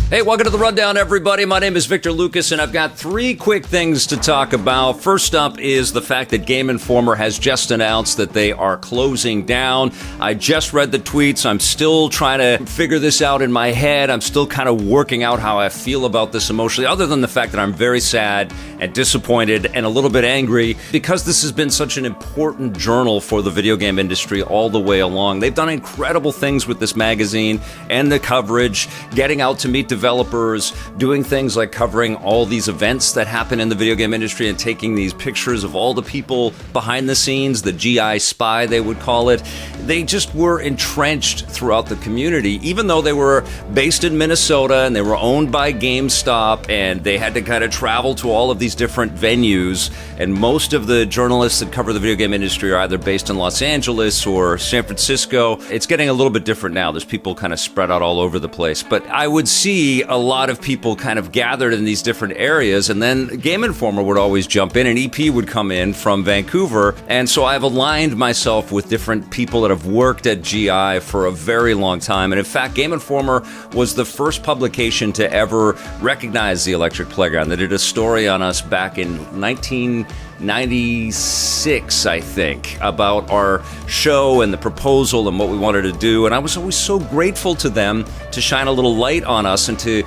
Hey, welcome to the Rundown, everybody. My name is Victor Lucas, and I've got three quick things to talk about. First up is the fact that Game Informer has just announced that they are closing down. I just read the tweets. I'm still trying to figure this out in my head. I'm still kind of working out how I feel about this emotionally, other than the fact that I'm very sad and disappointed and a little bit angry because this has been such an important journal for the video game industry all the way along. They've done incredible things with this magazine and the coverage, getting out to meet developers, doing things like covering all these events that happen in the video game industry and taking these pictures of all the people behind the scenes, the GI spy they would call it. They just were entrenched throughout the community, even though they were based in Minnesota and they were owned by GameStop and they had to kind of travel to all of these different venues. And most of the journalists that cover the video game industry are either based in Los Angeles or San Francisco. It's getting a little bit different now. There's people kind of spread out all over the place. But I would see a lot of people kind of gathered in these different areas, and then Game Informer would always jump in, and EP would come in from Vancouver. And so I've aligned myself with different people that have worked at GI for a very long time. And in fact, Game Informer was the first publication to ever recognize the Electric Playground. They did a story on us back in 1996, I think, about our show and the proposal and what we wanted to do. And I was always so grateful to them to shine a little light on us and to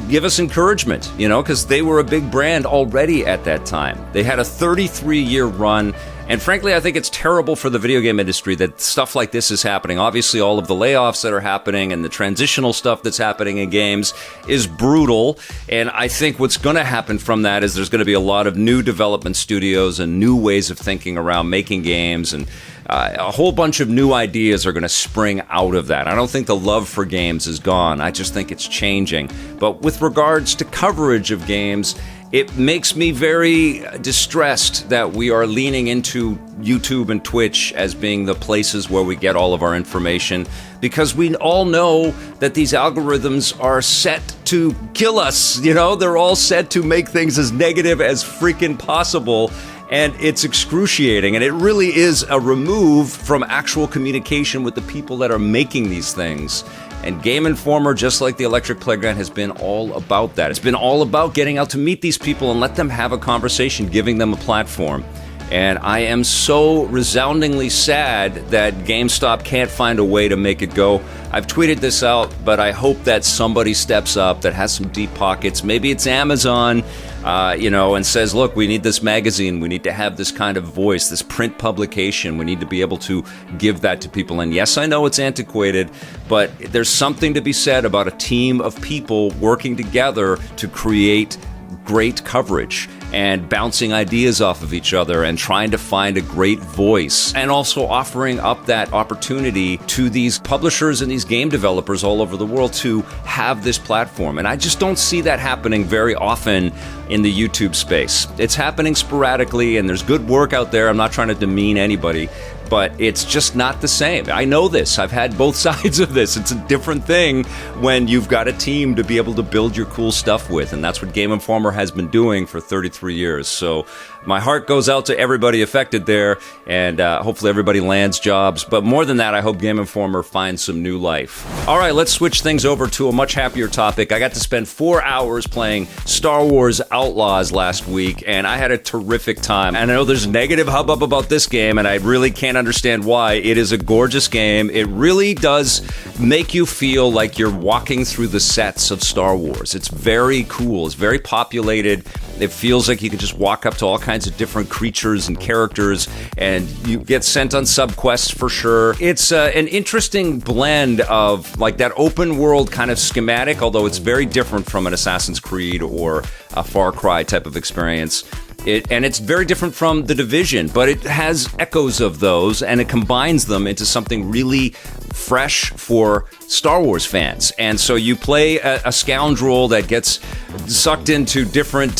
give us encouragement, because they were a big brand already at that time. They had a 33-year run. And frankly, I think it's terrible for the video game industry that stuff like this is happening. Obviously, all of the layoffs that are happening and the transitional stuff that's happening in games is brutal. And I think what's going to happen from that is there's going to be a lot of new development studios and new ways of thinking around making games, and a whole bunch of new ideas are going to spring out of that. I don't think the love for games is gone. I just think it's changing. But with regards to coverage of games, it makes me very distressed that we are leaning into YouTube and Twitch as being the places where we get all of our information, because we all know that these algorithms are set to kill us. They're all set to make things as negative as freaking possible. And it's excruciating, and it really is a remove from actual communication with the people that are making these things. And Game Informer, just like the Electric Playground, has been all about that. It's been all about getting out to meet these people and let them have a conversation, giving them a platform. And I am so resoundingly sad that GameStop can't find a way to make it go. I've tweeted this out, but I hope that somebody steps up that has some deep pockets. Maybe it's Amazon, and says, look, we need this magazine. We need to have this kind of voice, this print publication. We need to be able to give that to people. And yes, I know it's antiquated, but there's something to be said about a team of people working together to create great coverage and bouncing ideas off of each other and trying to find a great voice, and also offering up that opportunity to these publishers and these game developers all over the world to have this platform. And I just don't see that happening very often in the YouTube space. It's happening sporadically, and there's good work out there. I'm not trying to demean anybody, but it's just not the same. I know this. I've had both sides of this. It's a different thing when you've got a team to be able to build your cool stuff with, and that's what Game Informer has been doing for 33 years. So my heart goes out to everybody affected there, and hopefully everybody lands jobs. But more than that, I hope Game Informer finds some new life. All right, let's switch things over to a much happier topic. I got to spend 4 hours playing Star Wars Outlaws last week, and I had a terrific time. And I know there's negative hubbub about this game, and I really can't understand why. It is a gorgeous game. It really does make you feel like you're walking through the sets of Star Wars. It's very cool. It's very populated. It feels like you can just walk up to all kinds of different creatures and characters, and you get sent on subquests for sure. It's an interesting blend of like that open world kind of schematic, although it's very different from an Assassin's Creed or a Far Cry type of experience. And it's very different from The Division, but it has echoes of those, and it combines them into something really fresh for Star Wars fans. And so you play a scoundrel that gets sucked into different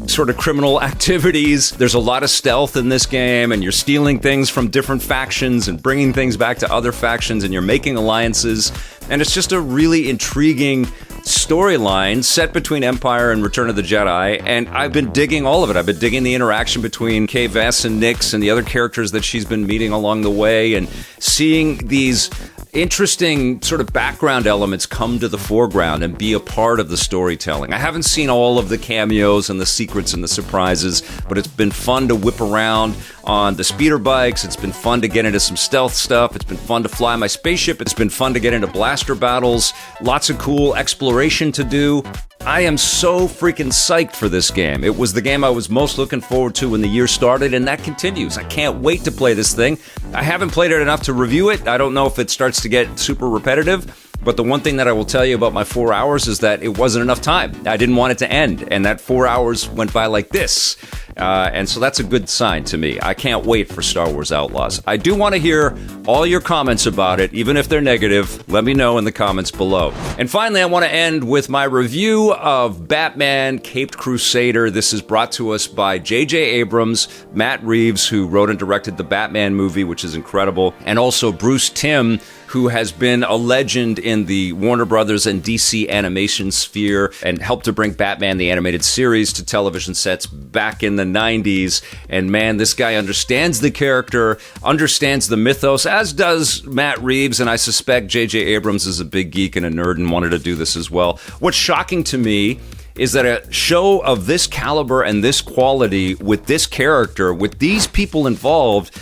sort of criminal activities. There's a lot of stealth in this game, and you're stealing things from different factions and bringing things back to other factions, and you're making alliances. And it's just a really intriguing storyline set between Empire and Return of the Jedi, and I've been digging all of it. I've been digging the interaction between Kay Vess and Nix and the other characters that she's been meeting along the way, and seeing these interesting sort of background elements come to the foreground and be a part of the storytelling. I haven't seen all of the cameos and the secrets and the surprises, but it's been fun to whip around on the speeder bikes. It's been fun to get into some stealth stuff. It's been fun to fly my spaceship. It's been fun to get into blaster battles. Lots of cool exploration to do. I am so freaking psyched for this game. It was the game I was most looking forward to when the year started, and that continues. I can't wait to play this thing. I haven't played it enough to review it. I don't know if it starts to get super repetitive, but the one thing that I will tell you about my 4 hours is that it wasn't enough time. I didn't want it to end, and that 4 hours went by like this. And so that's a good sign to me. I can't wait for Star Wars Outlaws. I do want to hear all your comments about it, even if they're negative. Let me know in the comments below. And finally, I want to end with my review of Batman Caped Crusader. This is brought to us by J.J. Abrams, Matt Reeves, who wrote and directed the Batman movie, which is incredible, and also Bruce Timm, who has been a legend in the Warner Brothers and DC animation sphere and helped to bring Batman the Animated Series to television sets back in the 90s. And man, this guy understands the character, understands the mythos, as does Matt Reeves, and I suspect J.J. Abrams is a big geek and a nerd and wanted to do this as well. What's shocking to me is that a show of this caliber and this quality with this character, with these people involved,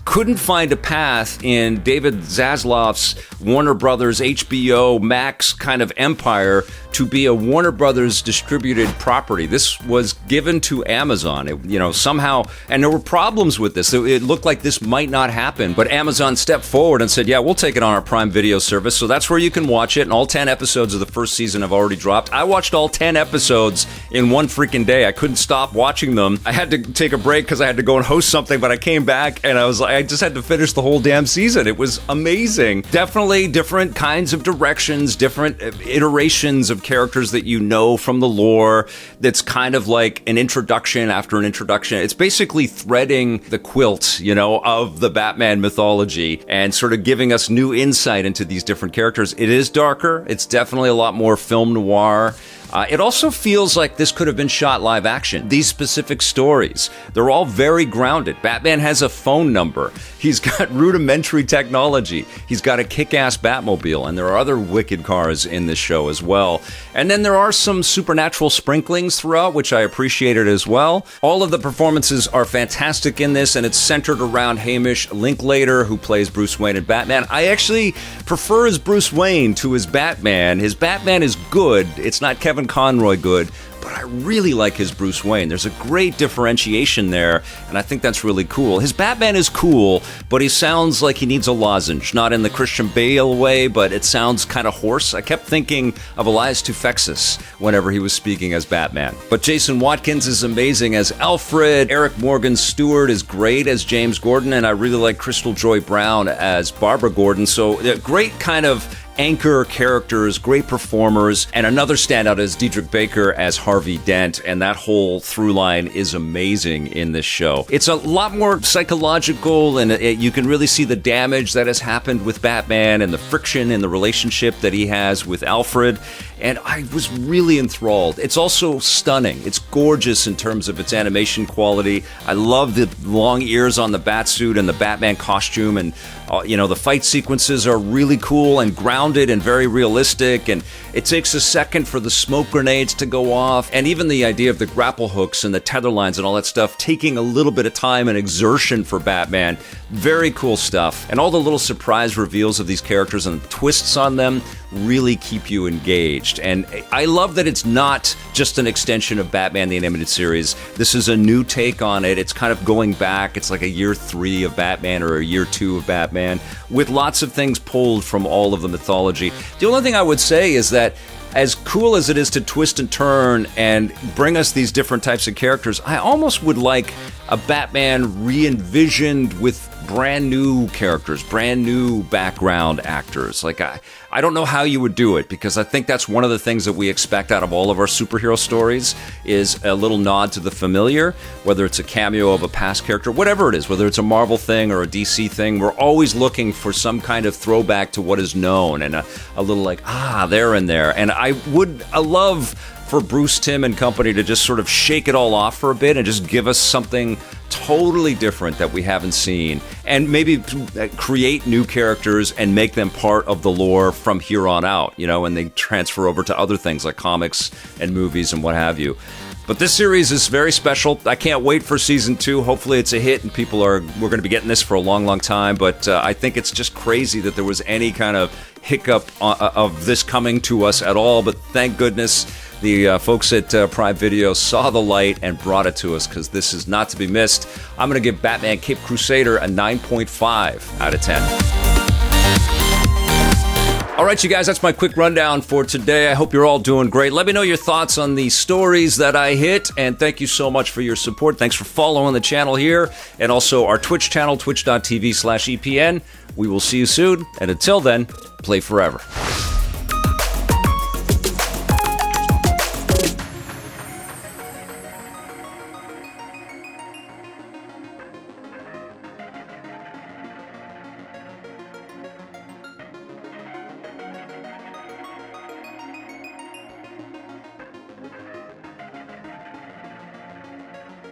couldn't find a path in David Zaslav's Warner Brothers, HBO, Max kind of empire to be a Warner Brothers distributed property. This was given to Amazon, somehow, and there were problems with this. It looked like this might not happen, but Amazon stepped forward and said, yeah, we'll take it on our Prime Video service. So that's where you can watch it, and all 10 episodes of the first season have already dropped. I watched all 10 episodes in one freaking day. I couldn't stop watching them. I had to take a break because I had to go and host something, but I came back and I just had to finish the whole damn season. It was amazing. Definitely different kinds of directions, different iterations of characters that you know from the lore. That's kind of like an introduction after an introduction. It's basically threading the quilt, of the Batman mythology and sort of giving us new insight into these different characters. It is darker. It's definitely a lot more film noir. It also feels like this could have been shot live action. These specific stories, they're all very grounded. Batman has a phone number. He's got rudimentary technology. He's got a kick-ass Batmobile, and there are other wicked cars in this show as well. And then there are some supernatural sprinklings throughout, which I appreciated as well. All of the performances are fantastic in this, and it's centered around Hamish Linklater, who plays Bruce Wayne in Batman. I actually prefer his Bruce Wayne to his Batman. His Batman is good. It's not Kevin Conroy good, but I really like his Bruce Wayne. There's a great differentiation there, and I think that's really cool. His Batman is cool, but he sounds like he needs a lozenge. Not in the Christian Bale way, but it sounds kind of hoarse. I kept thinking of Elias Toufexis whenever he was speaking as Batman. But Jason Watkins is amazing as Alfred. Eric Morgan Stewart is great as James Gordon, and I really like Crystal Joy Brown as Barbara Gordon. So great kind of anchor characters, great performers, and another standout is Diedrich Baker as Harvey Dent, and that whole through line is amazing in this show. It's a lot more psychological, and you can really see the damage that has happened with Batman and the friction in the relationship that he has with Alfred, and I was really enthralled. It's also stunning. It's gorgeous in terms of its animation quality. I love the long ears on the Batsuit and the Batman costume, and the fight sequences are really cool and grounded and very realistic, and it takes a second for the smoke grenades to go off, and even the idea of the grapple hooks and the tether lines and all that stuff taking a little bit of time and exertion for Batman. Very cool stuff, and all the little surprise reveals of these characters and the twists on them really keep you engaged. And I love that it's not just an extension of Batman the Animated Series. This is a new take on it. It's kind of going back. It's like a year 3 of Batman or a year 2 of Batman, with lots of things pulled from all of the mythology. The only thing I would say is that as cool as it is to twist and turn and bring us these different types of characters, I almost would like a Batman re-envisioned with brand new characters, brand new background actors. Like, I don't know how you would do it, because I think that's one of the things that we expect out of all of our superhero stories is a little nod to the familiar, whether it's a cameo of a past character, whatever it is, whether it's a Marvel thing or a DC thing. We're always looking for some kind of throwback to what is known and a little like, they're in there. And I love for Bruce Timm and company to just sort of shake it all off for a bit and just give us something totally different that we haven't seen, and maybe create new characters and make them part of the lore from here on out, and they transfer over to other things like comics and movies and what have you. But this series is very special. I can't wait for season 2. Hopefully it's a hit and we're going to be getting this for a long, long time. But I think it's just crazy that there was any kind of hiccup of this coming to us at all. But thank goodness the folks at Prime Video saw the light and brought it to us, because this is not to be missed. I'm going to give Batman Caped Crusader a 9.5 out of 10. All right, you guys, that's my quick rundown for today. I hope you're all doing great. Let me know your thoughts on the stories that I hit, and thank you so much for your support. Thanks for following the channel here, and also our Twitch channel, twitch.tv/EPN. We will see you soon, and until then, play forever.